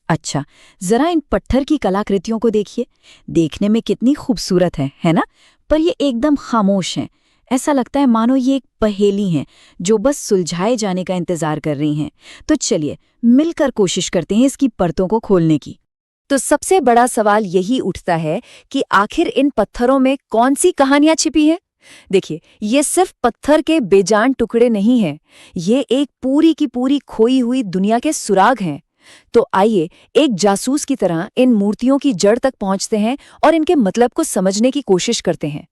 अच्छा, जरा इन पत्थर की कलाकृतियों को देखिए। देखने में कितनी खूबसूरत है ना? पर ये एकदम खामोश हैं। ऐसा लगता है मानो ये एक पहेली हैं जो बस सुलझाए जाने का इंतजार कर रही हैं। तो चलिए मिलकर कोशिश करते हैं इसकी परतों को खोलने की। तो सबसे बड़ा सवाल यही उठता है कि आखिर इन पत्थरों में कौन सी कहानियां छिपी हैं। देखिए, ये सिर्फ पत्थर के बेजान टुकड़े नहीं हैं, ये एक पूरी की पूरी खोई हुई दुनिया के सुराग हैं। तो आइए एक जासूस की तरह इन मूर्तियों की जड़ तक पहुंचते हैं और इनके मतलब को समझने की कोशिश करते हैं।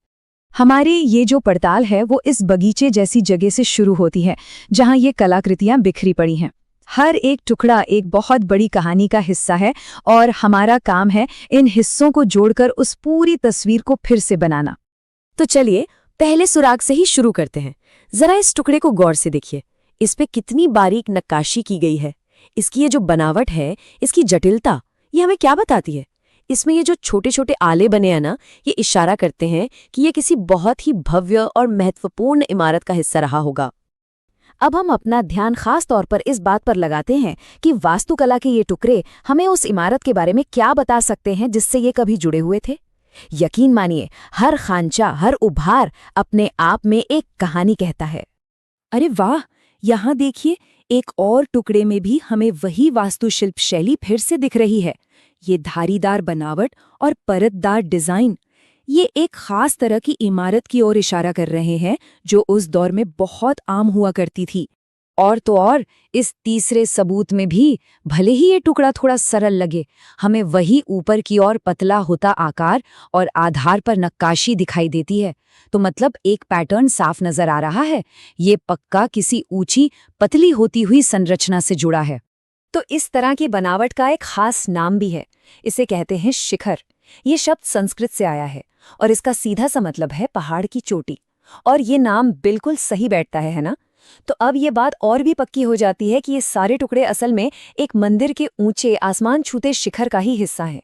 हमारी ये जो पड़ताल है वो इस बगीचे जैसी जगह से शुरू होती है जहां ये कलाकृतियां बिखरी पड़ी हैं। हर एक टुकड़ा एक बहुत बड़ी कहानी का हिस्सा है और हमारा काम है इन हिस्सों को जोड़कर उस पूरी तस्वीर को फिर से बनाना। तो चलिए पहले सुराग से ही शुरू करते हैं। जरा इस टुकड़े को गौर से देखिए, इस पे कितनी बारीक नक्काशी की गई है। इसकी ये जो बनावट है, इसकी जटिलता, ये हमें क्या बताती है? इसमें ये जो छोटे छोटे आले बने हैं ना, ये इशारा करते हैं कि ये किसी बहुत ही भव्य और महत्वपूर्ण इमारत का हिस्सा रहा होगा। अब हम अपना ध्यान खास तौर पर इस बात पर लगाते हैं कि वास्तुकला के ये टुकड़े हमें उस इमारत के बारे में क्या बता सकते हैं जिससे ये कभी जुड़े हुए थे। यकीन मानिए, हर खांचा, हर उभार अपने आप में एक कहानी कहता है। अरे वाह, यहाँ देखिए, एक और टुकड़े में भी हमें वही वास्तुशिल्प शैली फिर से दिख रही है। ये धारीदार बनावट और परतदार डिजाइन, ये एक खास तरह की इमारत की ओर इशारा कर रहे हैं जो उस दौर में बहुत आम हुआ करती थी। और तो और, इस तीसरे सबूत में भी भले ही ये टुकड़ा थोड़ा सरल लगे, हमें वही ऊपर की ओर पतला होता आकार और आधार पर नक्काशी दिखाई देती है। तो मतलब एक पैटर्न साफ नजर आ रहा है। ये पक्का किसी ऊंची पतली होती हुई संरचना से जुड़ा है। तो इस तरह की बनावट का एक खास नाम भी है, इसे कहते हैं शिखर। ये शब्द संस्कृत से आया है और इसका सीधा सा मतलब है पहाड़ की चोटी। और ये नाम बिल्कुल सही बैठता है ना? तो अब ये बात और भी पक्की हो जाती है कि ये सारे टुकड़े असल में एक मंदिर के ऊंचे आसमान छूते शिखर का ही हिस्सा हैं।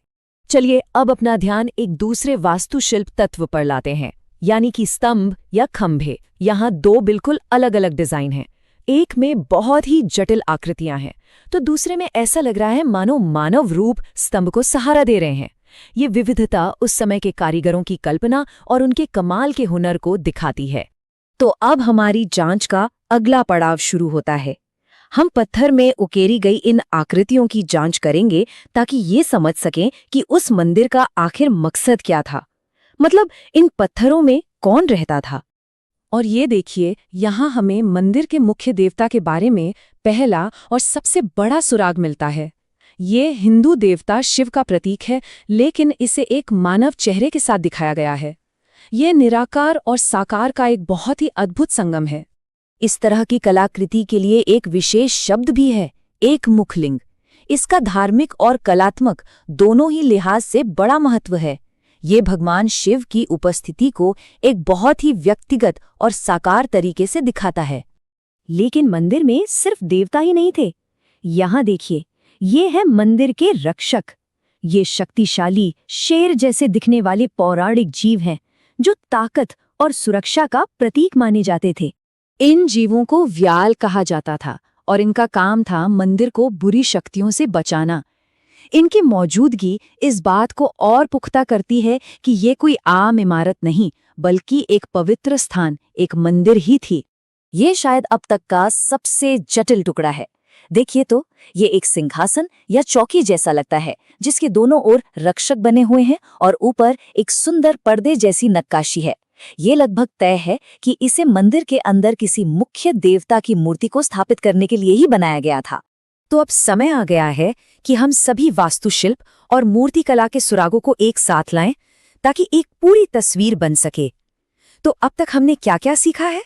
चलिए अब अपना ध्यान एक दूसरे वास्तुशिल्प तत्व पर लाते हैं, यानी कि स्तंभ या खंभे। यहाँ दो बिल्कुल अलग अलग डिजाइन हैं। एक में बहुत ही जटिल आकृतियां हैं, तो दूसरे में ऐसा लग रहा है मानो मानव रूप स्तंभ को सहारा दे रहे हैं। ये विविधता उस समय के कारीगरों की कल्पना और उनके कमाल के हुनर को दिखाती है। तो अब हमारी जांच का अगला पड़ाव शुरू होता है। हम पत्थर में उकेरी गई इन आकृतियों की जांच करेंगे ताकि ये समझ सकें कि उस मंदिर का आखिर मकसद क्या था। मतलब इन पत्थरों में कौन रहता था। और ये देखिए, यहाँ हमें मंदिर के मुख्य देवता के बारे में पहला और सबसे बड़ा सुराग मिलता है। ये हिंदू देवता शिव का प्रतीक है, लेकिन इसे एक मानव चेहरे के साथ दिखाया गया है। ये निराकार और साकार का एक बहुत ही अद्भुत संगम है। इस तरह की कलाकृति के लिए एक विशेष शब्द भी है, एक मुखलिंग। इसका धार्मिक और कलात्मक दोनों ही लिहाज से बड़ा महत्व है। ये भगवान शिव की उपस्थिति को एक बहुत ही व्यक्तिगत और साकार तरीके से दिखाता है। लेकिन मंदिर में सिर्फ देवता ही नहीं थे। यहाँ देखिए, ये है मंदिर के रक्षक। ये शक्तिशाली शेर जैसे दिखने वाले पौराणिक जीव हैं जो ताकत और सुरक्षा का प्रतीक माने जाते थे। इन जीवों को व्याल कहा जाता था और इनका काम था मंदिर को बुरी शक्तियों से बचाना। इनकी मौजूदगी इस बात को और पुख्ता करती है कि ये कोई आम इमारत नहीं, बल्कि एक पवित्र स्थान, एक मंदिर ही थी। ये शायद अब तक का सबसे जटिल टुकड़ा है। देखिए तो, ये एक सिंहासन या चौकी जैसा लगता है जिसके दोनों ओर रक्षक बने हुए हैं और ऊपर एक सुंदर पर्दे जैसी नक्काशी है। ये लगभग तय है कि इसे मंदिर के अंदर किसी मुख्य देवता की मूर्ति को स्थापित करने के लिए ही बनाया गया था। तो अब समय आ गया है कि हम सभी वास्तुशिल्प और मूर्तिकला के सुरागों को एक साथ लाएं ताकि एक पूरी तस्वीर बन सके। तो अब तक हमने क्या क्या सीखा है?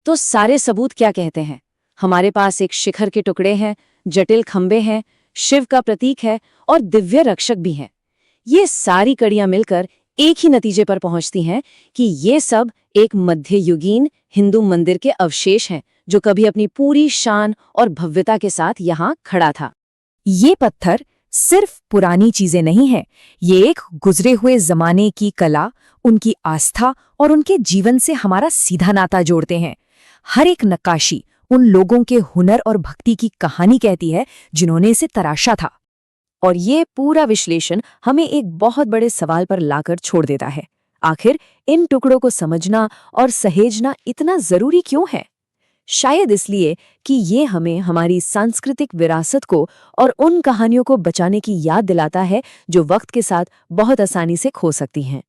तो सारे सबूत क्या कहते हैं? हमारे पास एक शिखर के टुकड़े हैं, जटिल खंबे हैं, शिव का प्रतीक है और दिव्य रक्षक भी हैं। ये सारी कड़ियां मिलकर एक ही नतीजे पर पहुंचती हैं कि ये सब एक मध्ययुगीन हिंदू मंदिर के अवशेष हैं जो कभी अपनी पूरी शान और भव्यता के साथ यहाँ खड़ा था। ये पत्थर सिर्फ पुरानी चीजें नहीं हैं, ये एक गुजरे हुए जमाने की कला, उनकी आस्था और उनके जीवन से हमारा सीधा नाता जोड़ते हैं। हर एक नक्काशी उन लोगों के हुनर और भक्ति की कहानी कहती है जिन्होंने इसे तराशा था। और ये पूरा विश्लेषण हमें एक बहुत बड़े सवाल पर लाकर छोड़ देता है। आखिर इन टुकड़ों को समझना और सहेजना इतना जरूरी क्यों है? शायद इसलिए कि ये हमें हमारी सांस्कृतिक विरासत को और उन कहानियों को बचाने की याद दिलाता है जो वक्त के साथ बहुत आसानी से खो सकती हैं।